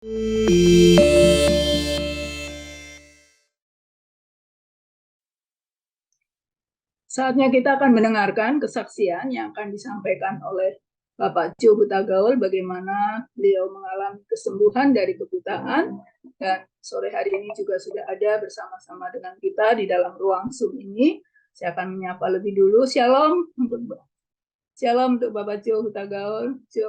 Saatnya kita akan mendengarkan kesaksian yang akan disampaikan oleh Bapak Jo Hutagaul, bagaimana beliau mengalami kesembuhan dari kebutaan, dan sore hari ini juga sudah ada bersama-sama dengan kita di dalam ruang Zoom ini. Saya akan menyapa lebih dulu. Shalom untuk Bapak Jo Hutagaul. Jo,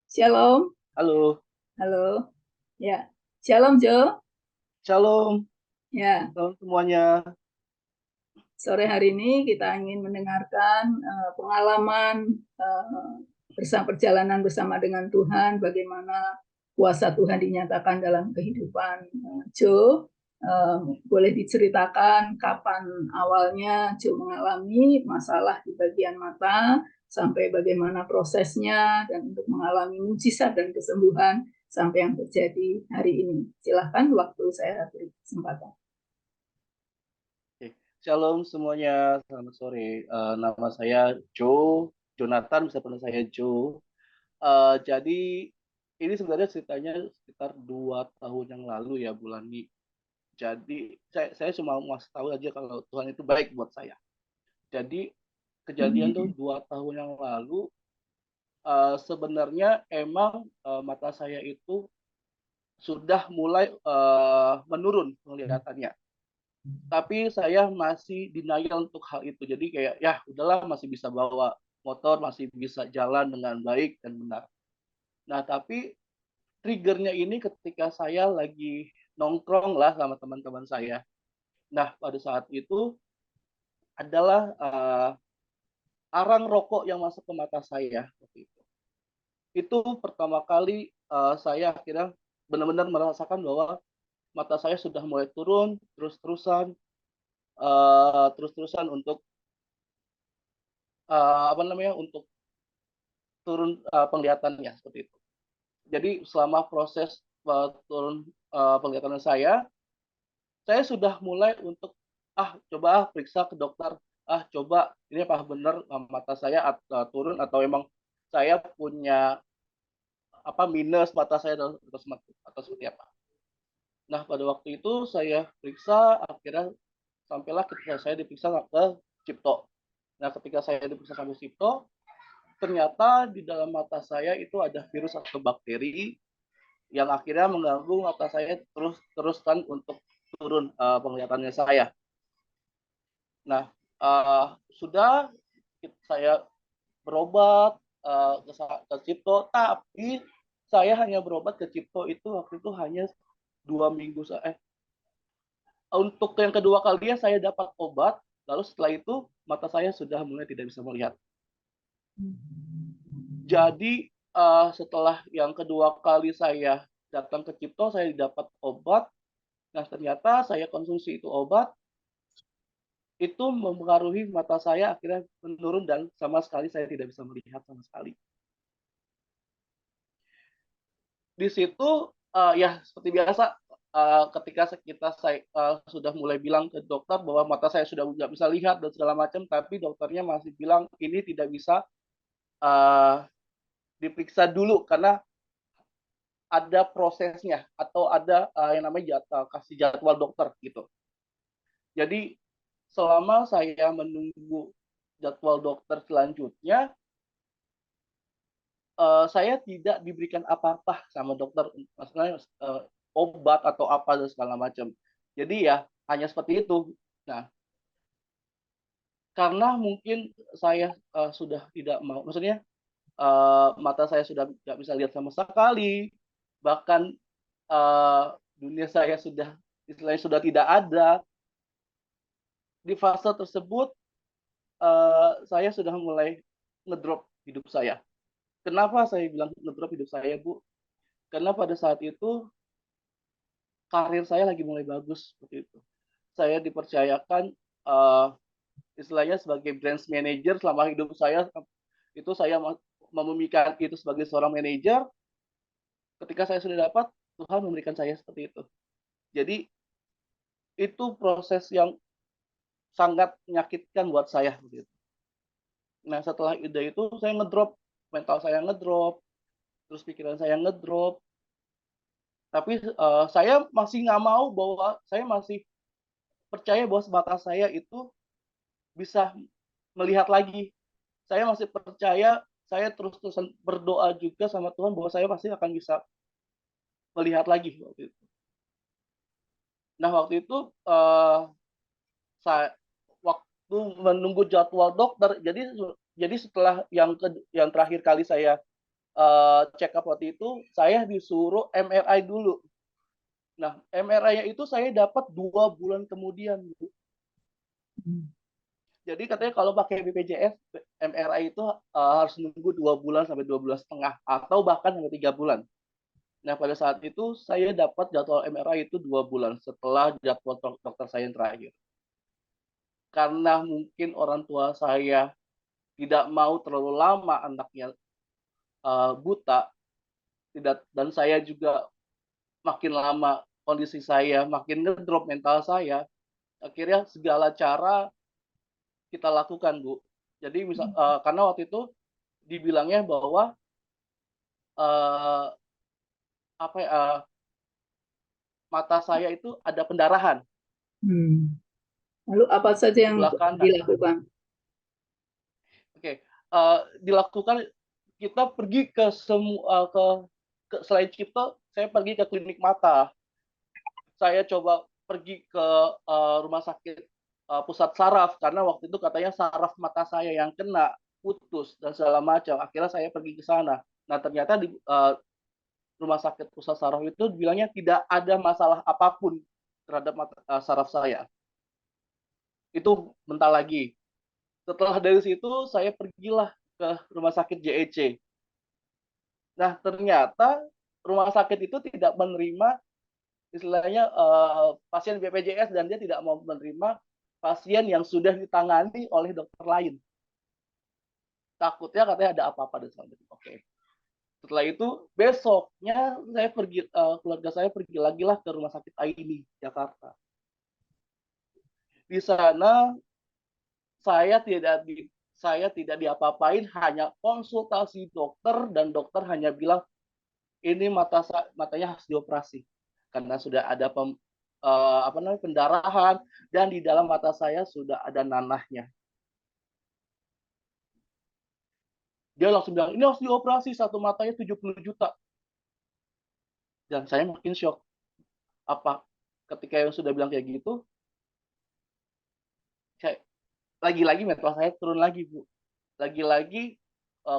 shalom. Halo. Halo. Ya, shalom Jo. Shalom. Ya. Shalom semuanya. Sore hari ini kita ingin mendengarkan pengalaman perjalanan bersama dengan Tuhan, bagaimana kuasa Tuhan dinyatakan dalam kehidupan Joe. Boleh diceritakan kapan awalnya Joe mengalami masalah di bagian mata, sampai bagaimana prosesnya, dan untuk mengalami mujizat dan kesembuhan sampai yang terjadi hari ini. Silakan, waktu saya beri kesempatan. Shalom semuanya, selamat sore. Nama saya Jonathan, bisa panggil saya Joe. Jadi ini sebenarnya ceritanya sekitar 2 tahun yang lalu ya, bulan Mei. Jadi saya cuma mau tahu aja kalau Tuhan itu baik buat saya. Jadi kejadian tuh 2 tahun yang lalu, sebenarnya emang mata saya itu sudah mulai menurun penglihatannya. Tapi saya masih denial untuk hal itu. Jadi kayak ya udahlah, masih bisa bawa motor, masih bisa jalan dengan baik dan benar. Nah, tapi triggernya ini ketika saya lagi nongkrong lah sama teman-teman saya. Nah, pada saat itu adalah arang rokok yang masuk ke mata saya waktu itu. Itu pertama kali saya akhirnya benar-benar merasakan bahwa mata saya sudah mulai turun terus-terusan untuk untuk turun penglihatannya seperti itu. Jadi selama proses turun penglihatan saya sudah mulai untuk coba periksa ke dokter, coba ini apa benar mata saya turun atau emang saya punya minus mata saya atau seperti apa. Nah, pada waktu itu saya periksa, akhirnya sampailah ketika saya diperiksa ke Cipto. Nah, ketika saya diperiksa sampai Cipto, ternyata di dalam mata saya itu ada virus atau bakteri yang akhirnya mengganggu mata saya teruskan untuk turun penglihatannya saya. Nah, sudah saya berobat ke Cipto, tapi saya hanya berobat ke Cipto itu waktu itu hanya 2 minggu. Untuk yang kedua kalinya saya dapat obat, lalu setelah itu mata saya sudah mulai tidak bisa melihat. Jadi setelah yang kedua kali saya datang ke Cipto, saya dapat obat. Nah, ternyata saya konsumsi itu obat, itu mempengaruhi mata saya akhirnya menurun dan sama sekali saya tidak bisa melihat sama sekali. Di situ ya seperti biasa, ketika saya sudah mulai bilang ke dokter bahwa mata saya sudah nggak bisa lihat dan segala macam, tapi dokternya masih bilang ini tidak bisa diperiksa dulu karena ada prosesnya atau ada yang namanya kasih jadwal dokter gitu. Jadi selama saya menunggu jadwal dokter selanjutnya, saya tidak diberikan apa-apa sama dokter, maksudnya obat atau apa dan segala macam. Jadi ya hanya seperti itu. Nah, karena mungkin saya sudah tidak mau, maksudnya mata saya sudah tidak bisa lihat sama sekali, bahkan dunia saya sudah istilahnya sudah tidak ada. Di fase tersebut saya sudah mulai ngedrop hidup saya. Kenapa saya bilang ngedrop hidup saya, Bu? Karena pada saat itu karir saya lagi mulai bagus seperti itu. Saya dipercayakan istilahnya sebagai branch manager selama hidup saya. Itu saya memimpikan itu sebagai seorang manajer. Ketika saya sudah dapat, Tuhan memberikan saya seperti itu. Jadi itu proses yang sangat menyakitkan buat saya. Nah, setelah ide itu saya ngedrop, mental saya ngedrop, terus pikiran saya ngedrop. Tapi saya masih nggak mau, bahwa saya masih percaya bahwa mata saya itu bisa melihat lagi. Saya masih percaya, saya terus-terusan berdoa juga sama Tuhan bahwa saya pasti akan bisa melihat lagi waktu itu. Nah, waktu itu saya waktu menunggu jadwal dokter, jadi setelah yang terakhir kali saya check up waktu itu, saya disuruh MRI dulu. Nah, MRI-nya itu saya dapat 2 bulan kemudian, Bu. Jadi katanya kalau pakai BPJS, MRI itu harus nunggu 2 bulan sampai 2 bulan setengah, atau bahkan sampai 3 bulan. Nah, pada saat itu saya dapat jadwal MRI itu 2 bulan setelah jadwal dokter saya yang terakhir. Karena mungkin orang tua saya tidak mau terlalu lama anaknya buta, dan saya juga makin lama kondisi saya makin ngedrop mental saya, akhirnya segala cara kita lakukan, Bu. Jadi karena waktu itu dibilangnya bahwa uh, apa ya, mata saya itu ada pendarahan Hmm. Lalu apa saja di yang sebelah kanan. dilakukan? Oke, dilakukan, kita pergi ke semua selain Cipto, saya pergi ke klinik mata. Saya coba pergi ke rumah sakit pusat saraf, karena waktu itu katanya saraf mata saya yang kena, putus dan segala macam. Akhirnya saya pergi ke sana. Nah, ternyata di rumah sakit pusat saraf itu bilangnya tidak ada masalah apapun terhadap saraf saya. Itu bentar lagi. Setelah dari situ saya pergilah ke rumah sakit JEC. Nah, ternyata rumah sakit itu tidak menerima istilahnya pasien BPJS, dan dia tidak mau menerima pasien yang sudah ditangani oleh dokter lain. Takutnya katanya ada apa-apa dan sebagainya. Oke. Setelah itu besoknya saya pergi, keluarga saya pergi lagi lah ke rumah sakit Aini Jakarta. Di sana saya tidak di saya tidak diapa-apain, hanya konsultasi dokter, dan dokter hanya bilang ini matanya harus dioperasi karena sudah ada pendarahan, dan di dalam mata saya sudah ada nanahnya. Dia langsung bilang ini harus dioperasi, satu matanya 70 juta. Dan saya makin shock. Apa ketika yang sudah bilang kayak gitu, saya lagi-lagi mental saya turun lagi, Bu. Lagi-lagi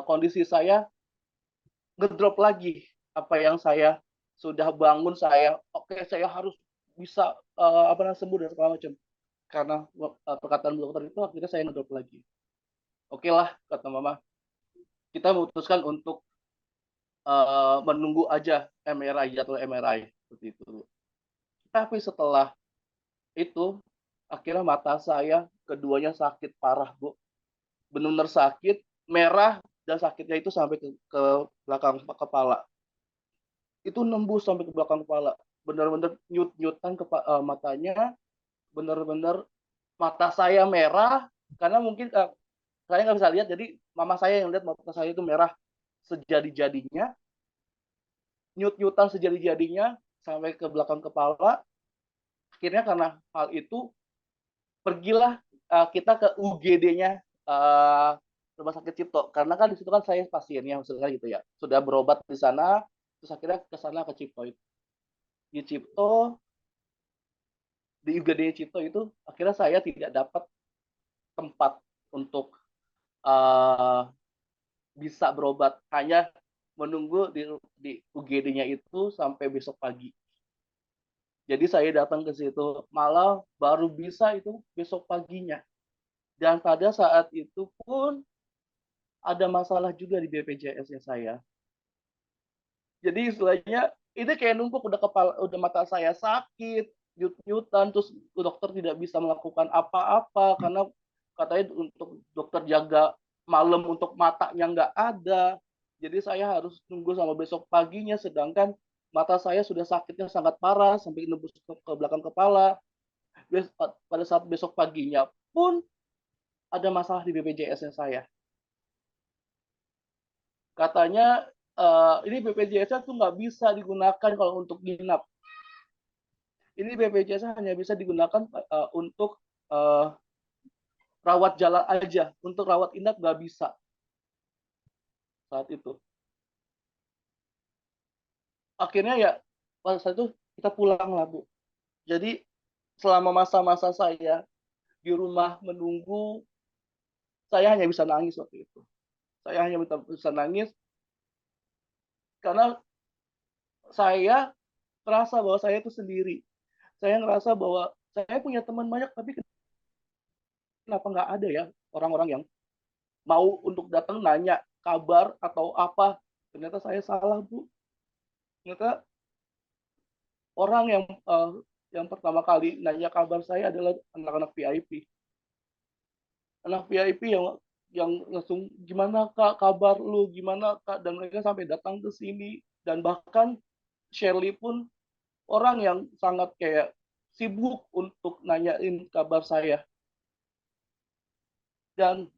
kondisi saya ngedrop lagi. Apa yang saya sudah bangun, saya harus bisa sembuh dan segala macam. Karena perkataan dokter itu, akhirnya saya ngedrop lagi. Oke lah, kata mama, kita memutuskan untuk menunggu aja MRI, jadwal MRI seperti itu. Tapi setelah itu, akhirnya mata saya keduanya sakit parah, Bu. Benar-benar sakit, merah, dan sakitnya itu sampai ke belakang kepala. Itu nembus sampai ke belakang kepala. Benar-benar nyut-nyutan matanya, benar-benar mata saya merah, karena mungkin saya nggak bisa lihat, jadi mama saya yang lihat mata saya itu merah sejadi-jadinya, nyut-nyutan sejadi-jadinya sampai ke belakang kepala. Akhirnya karena hal itu, pergilah kita ke UGD-nya Rumah Sakit Cipto, karena kan di situ kan saya pasiennya maksudnya gitu ya, sudah berobat di sana, terus akhirnya ke sana ke Cipto itu. Di Cipto, di UGD Cipto itu, akhirnya saya tidak dapat tempat untuk uh, bisa berobat, hanya menunggu di UGD-nya itu sampai besok pagi. Jadi saya datang ke situ malah baru bisa itu besok paginya. Dan pada saat itu pun ada masalah juga di BPJS-nya saya. Jadi istilahnya ini kayak numpuk, udah mata saya sakit, nyut-nyutan, terus dokter tidak bisa melakukan apa-apa karena katanya untuk dokter jaga malam untuk matanya nggak ada. Jadi saya harus tunggu sampai besok paginya, sedangkan mata saya sudah sakitnya sangat parah sampai nembus ke belakang kepala. Pada saat besok paginya pun ada masalah di BPJS-nya saya. Katanya ini BPJS tuh nggak bisa digunakan kalau untuk nginap. Ini BPJS hanya bisa digunakan untuk rawat jalan aja, untuk rawat inap nggak bisa saat itu. Akhirnya ya pada saat itu kita pulang lah Bu. Jadi selama masa-masa saya di rumah menunggu, saya hanya bisa nangis waktu itu. Saya hanya bisa nangis karena saya merasa bahwa saya itu sendiri. Saya ngerasa bahwa saya punya teman banyak, tapi kenapa nggak ada ya orang-orang yang mau untuk datang nanya kabar atau apa. Ternyata saya salah Bu. Ternyata orang yang pertama kali nanya kabar saya adalah anak-anak VIP. Anak VIP yang langsung gimana Kak kabar lu, gimana Kak, dan mereka sampai datang ke sini. Dan bahkan Shirley pun orang yang sangat kayak sibuk untuk nanyain kabar saya. Dan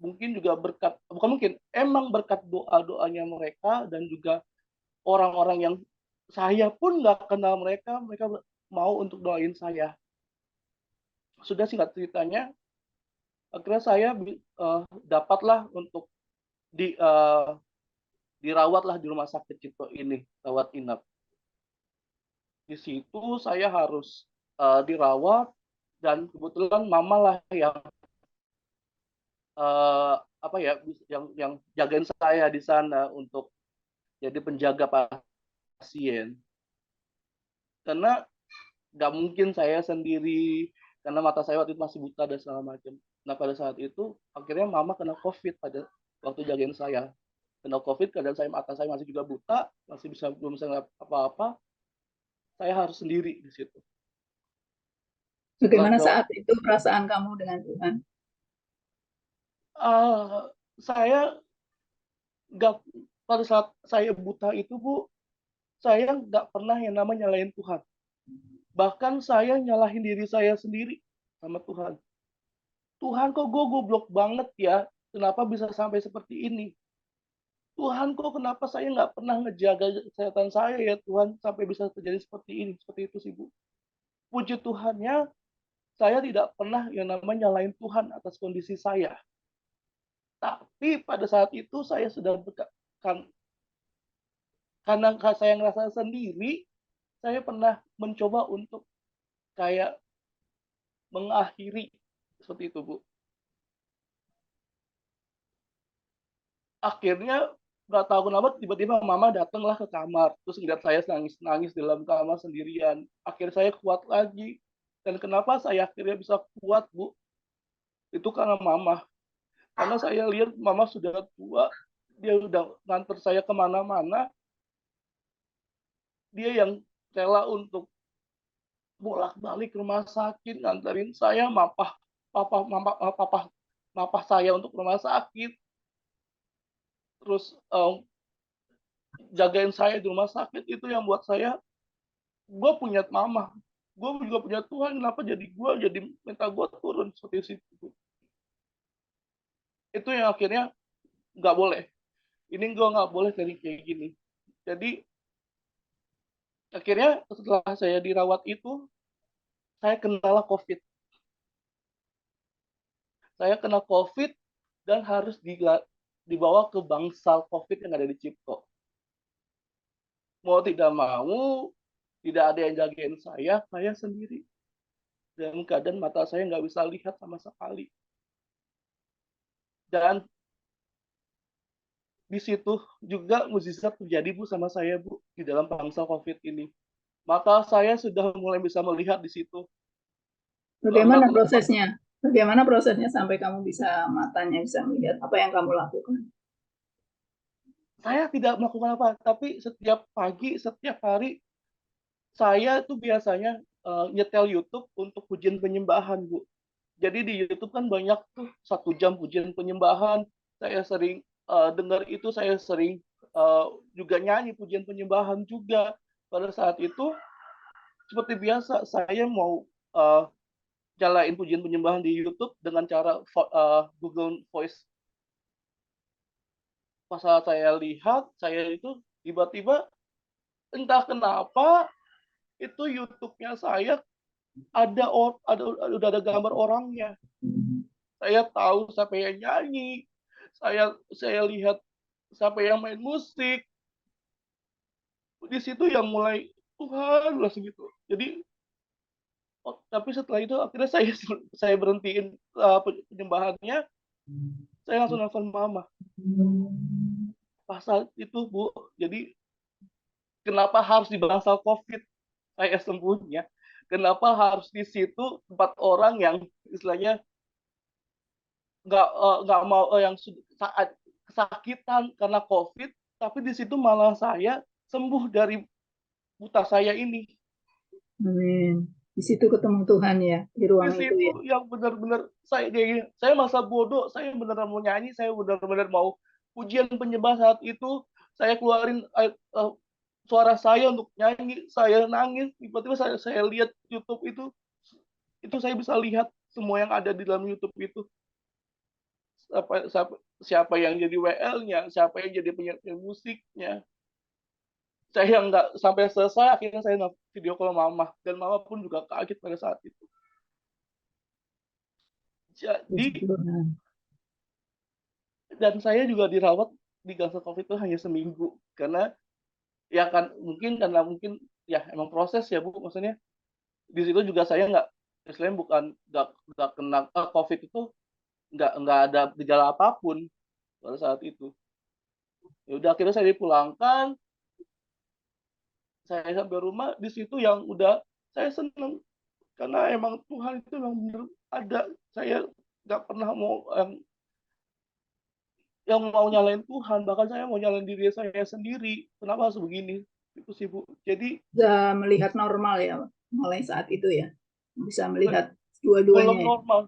mungkin juga berkat, bukan mungkin, emang berkat doa-doanya mereka dan juga orang-orang yang saya pun nggak kenal mereka, mereka mau untuk doain saya. Sudah singkat ceritanya, akhirnya saya dapatlah untuk di dirawatlah di rumah sakit Cipto ini, rawat inap. Di situ saya harus dirawat dan kebetulan mama lah yang apa ya, yang jagain saya di sana untuk jadi penjaga pasien. Karena nggak mungkin saya sendiri, karena mata saya waktu itu masih buta dan segala macam. Nah pada saat itu akhirnya mama kena COVID pada waktu jagain saya. Kena COVID, keadaan saya, mata saya masih juga buta, belum bisa ngeliat apa-apa. Saya harus sendiri di situ. Setelah Bagaimana saat itu perasaan kamu dengan Tuhan? saya nggak, pada saat saya buta itu Bu, saya nggak pernah yang namanya nyalain Tuhan. Bahkan saya nyalahin diri saya sendiri sama Tuhan. Tuhan kok gue goblok banget ya, kenapa bisa sampai seperti ini? Tuhan kok kenapa saya nggak pernah ngejaga kesehatan saya ya Tuhan, sampai bisa terjadi seperti ini, seperti itu sih Bu. Puji Tuhannya, saya tidak pernah yang namanya nyalain Tuhan atas kondisi saya. Tapi pada saat itu saya sudah karena saya ngerasa sendiri, saya pernah mencoba untuk kayak mengakhiri seperti itu Bu. Akhirnya nggak tahu kenapa tiba-tiba mama datanglah ke kamar, terus ngeliat saya nangis-nangis di dalam kamar sendirian. Akhirnya saya kuat lagi. Dan kenapa saya akhirnya bisa kuat Bu? Itu karena mama. Karena saya lihat mama sudah tua, dia udah nganter saya kemana-mana, dia yang rela untuk bolak-balik rumah sakit, nganterin saya, papa saya untuk rumah sakit, terus jagain saya di rumah sakit. Itu yang buat saya, gue punya mama, gue juga punya Tuhan, kenapa jadi gue jadi minta gue turun seperti itu. Itu yang akhirnya nggak boleh, ini gue nggak boleh kayak gini. Jadi akhirnya setelah saya dirawat itu, saya kena COVID. Saya kena COVID dan harus dibawa ke bangsal COVID yang ada di Cipto. Mau tidak mau, tidak ada yang jagain saya sendiri. Dalam keadaan mata saya nggak bisa lihat sama sekali. Dan di situ juga mukjizat terjadi Bu sama saya Bu, di dalam bangsal COVID ini. Maka saya sudah mulai bisa melihat di situ. Bagaimana prosesnya? Bagaimana prosesnya sampai kamu bisa matanya bisa melihat? Apa yang kamu lakukan? Saya tidak melakukan apa, tapi setiap pagi, setiap hari, saya tuh biasanya nyetel YouTube untuk pujian penyembahan, Bu. Jadi di YouTube kan banyak tuh 1 jam pujian penyembahan. Saya sering dengar itu, saya sering juga nyanyi pujian penyembahan juga. Pada saat itu, seperti biasa, saya mau nyalain pujian penyembahan di YouTube dengan cara Google Voice. pas saat saya lihat, saya itu tiba-tiba entah kenapa itu YouTube-nya saya udah ada gambar orangnya. Saya tahu siapa yang nyanyi, saya lihat siapa yang main musik. Di situ yang mulai Tuhan langsung gitu. Jadi tapi setelah itu akhirnya saya berhentiin penyembahannya, saya langsung nelfon mama. Pasal itu Bu, jadi kenapa harus di masa COVID saya sembuhnya? Kenapa harus di situ tempat orang yang istilahnya nggak mau yang saat kesakitan karena COVID, tapi di situ malah saya sembuh dari buta saya ini. Amin. Di situ ketemu Tuhan ya, di Di ruang itu situ ya. yang benar-benar saya kayak gini, saya masa bodoh, saya benar-benar mau nyanyi, saya benar-benar mau pujian penyembah saat itu, saya keluarin suara saya untuk nyanyi, saya nangis, tiba-tiba saya lihat YouTube itu saya bisa lihat semua yang ada di dalam YouTube itu. Siapa yang jadi WL-nya, siapa yang jadi penyanyi musiknya. Saya nggak sampai selesai, akhirnya saya video call mama, dan mama pun juga kaget pada saat itu. Puji Jadi, Tuhan. dan saya juga dirawat di Gaza COVID itu hanya seminggu, karena ya kan mungkin ya emang proses ya Bu, maksudnya di situ juga saya nggak, istilahnya bukan nggak kena COVID itu, nggak ada gejala apapun pada saat itu. Ya udah akhirnya saya dipulangkan, saya sampai rumah, di situ yang udah saya seneng karena emang Tuhan itu memang benar ada. Saya nggak pernah mau yang mau nyalain Tuhan, bahkan saya mau nyalain diri saya sendiri. Kenapa harus begini? Itu sih Bu. Jadi Bisa melihat normal ya, mulai saat itu ya. Bisa bukan, melihat dua-duanya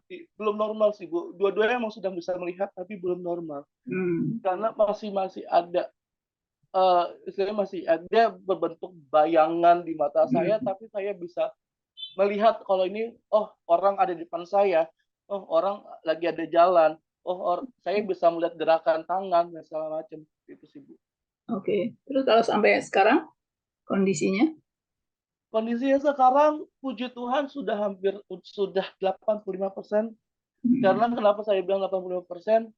ya. belum normal sih Bu. Dua-duanya emang sudah bisa melihat, tapi belum normal. Hmm. Karena masih ada, istilahnya masih ada berbentuk bayangan di mata saya, Hmm. tapi saya bisa melihat kalau ini, oh orang ada di depan saya, oh orang lagi ada jalan, oh saya bisa melihat gerakan tangan dan segala macam. Itu sih Bu. Oke. Terus kalau sampai sekarang kondisinya? Kondisinya sekarang puji Tuhan sudah 85%. Karena Hmm. kenapa saya bilang 85%?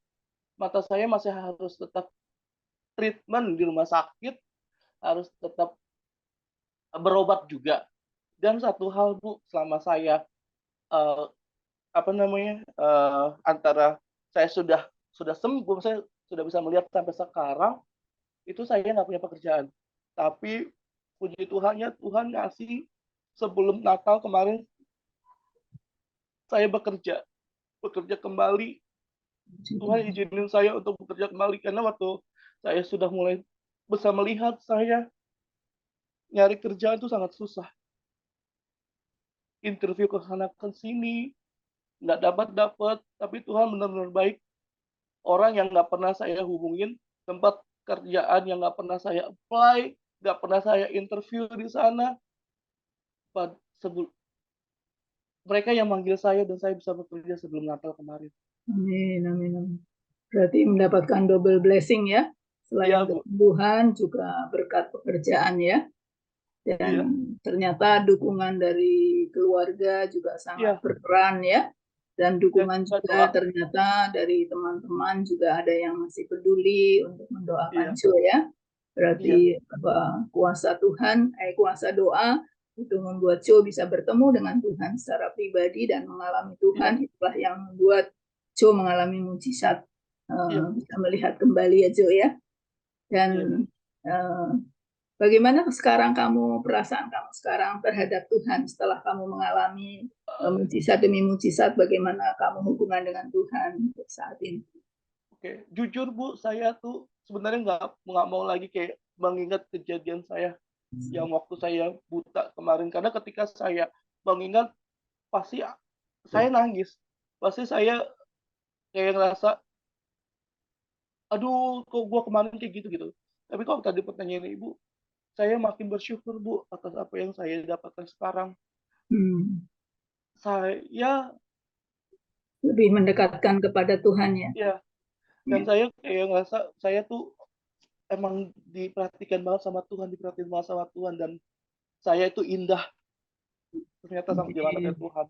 Mata saya masih harus tetap treatment di rumah sakit, harus tetap berobat juga. Dan satu hal Bu, selama saya eh, antara saya sudah sembuh, saya sudah bisa melihat sampai sekarang, itu saya nggak punya pekerjaan. Tapi puji Tuhannya, Tuhan ngasih sebelum Natal kemarin saya bekerja kembali. Tuhan izinin saya untuk bekerja kembali karena waktu saya sudah mulai bisa melihat, saya nyari kerjaan itu sangat susah. Interview ke sana ke sini nggak dapat, tapi Tuhan benar-benar baik. Orang yang nggak pernah saya hubungin, tempat kerjaan yang nggak pernah saya apply, nggak pernah saya interview di sana, mereka yang manggil saya dan saya bisa bekerja sebelum Natal kemarin. Amin, amin, amin. Berarti mendapatkan double blessing ya. Iya Selain Bu, kesembuhan juga berkat pekerjaan ya. Dan iya, ternyata dukungan dari keluarga juga sangat iya, berperan ya. Dan dan dukungan juga juga doa, ternyata dari teman-teman juga ada yang masih peduli untuk mendoakan iya, Joe ya. iya, Berarti kuasa Tuhan, kuasa doa itu membuat Joe bisa bertemu dengan Tuhan secara pribadi dan mengalami iya, Tuhan. Itulah yang membuat Joe mengalami mujizat, iya, bisa melihat kembali ya Joe ya. Dan iya Bu. eh, bagaimana sekarang perasaan kamu sekarang terhadap Tuhan setelah kamu mengalami mujizat demi mujizat, bagaimana kamu hubungan dengan Tuhan untuk saat ini? Oke, jujur Bu, saya tuh sebenarnya nggak mau lagi kayak mengingat kejadian saya yang waktu saya buta kemarin, karena ketika saya mengingat pasti saya nangis, pasti saya kayak ngerasa, aduh kok gua kemarin kayak gitu gitu. Tapi kalau tadi pertanyaan Ibu, saya makin bersyukur Bu atas apa yang saya dapatkan sekarang. Hmm. Saya Lebih mendekatkan kepada Tuhan ya. ya Dan saya kayak ngerasa saya tuh emang diperhatikan banget sama Tuhan, diperhatiin banget sama Tuhan, dan saya itu indah ternyata di matanya Tuhan.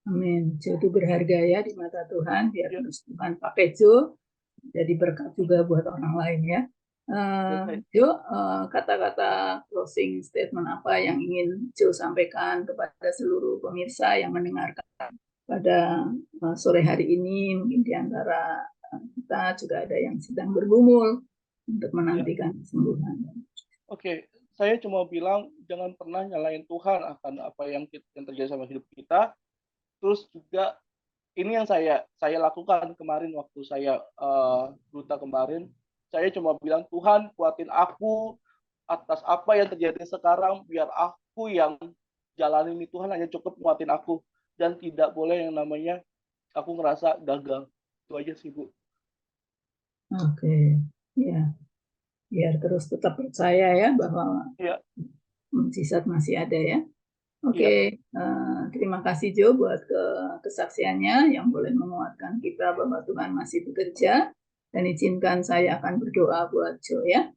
Amin. Jo itu berharga ya di mata Tuhan. Biar Ya, terus Tuhan pakai Jo jadi berkat juga buat orang lain ya. Jo, kata-kata closing statement apa yang ingin Jo sampaikan kepada seluruh pemirsa yang mendengarkan pada sore hari ini? Mungkin di antara kita juga ada yang sedang bergumul untuk menantikan kesembuhan. Oke, saya cuma bilang jangan pernah nyalain Tuhan akan apa yang terjadi sama hidup kita. Terus juga ini yang saya lakukan kemarin waktu saya duta kemarin. Saya cuma bilang, Tuhan kuatin aku atas apa yang terjadi sekarang, biar aku yang jalan ini, Tuhan hanya cukup kuatin aku, dan tidak boleh yang namanya aku ngerasa gagal. Itu aja sih, Bu. Oke, ya, biar terus tetap percaya ya bahwa Iya, mukjizat masih ada ya. iya. Oke, terima kasih Jo buat kesaksiannya yang boleh menguatkan kita bahwa Tuhan masih bekerja, dan izinkan saya akan berdoa buat Jo ya.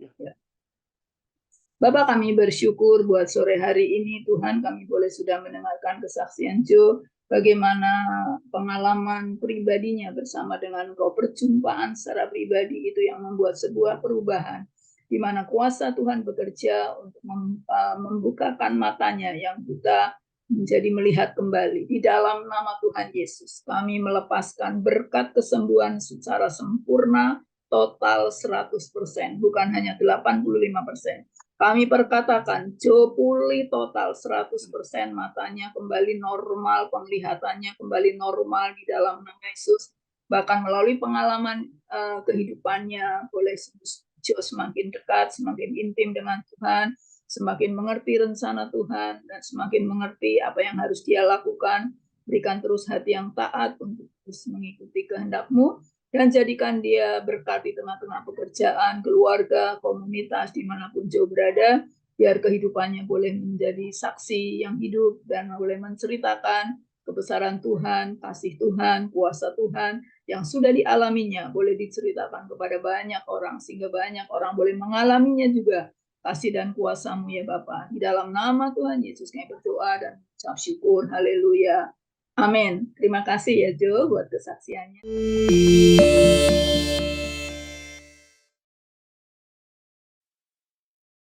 Iya. Bapak, kami bersyukur buat sore hari ini Tuhan kami boleh sudah mendengarkan kesaksian Jo, bagaimana pengalaman pribadinya bersama dengan Engkau, perjumpaan secara pribadi itu yang membuat sebuah perubahan, di mana kuasa Tuhan bekerja untuk membukakan matanya yang buta menjadi melihat kembali. Di dalam nama Tuhan Yesus, kami melepaskan berkat kesembuhan secara sempurna, total 100%, bukan hanya 85%. Kami perkatakan, Jo pulih total 100%, matanya kembali normal, penglihatannya kembali normal di dalam nama Yesus. Bahkan melalui pengalaman kehidupannya, boleh Jo semakin dekat, semakin intim dengan Tuhan, semakin mengerti rencana Tuhan, dan semakin mengerti apa yang harus dia lakukan. Berikan terus hati yang taat untuk terus mengikuti kehendak-Mu, dan jadikan dia berkat di tengah-tengah pekerjaan, keluarga, komunitas, dimanapun Jo berada, biar kehidupannya boleh menjadi saksi yang hidup dan boleh menceritakan kebesaran Tuhan, kasih Tuhan, kuasa Tuhan yang sudah dialaminya, boleh diceritakan kepada banyak orang, sehingga banyak orang boleh mengalaminya juga, kasih dan kuasa-Mu ya Bapa. Di dalam nama Tuhan Yesus kami berdoa dan ucap syukur. Haleluya. Amin. Terima kasih ya Jo buat kesaksiannya.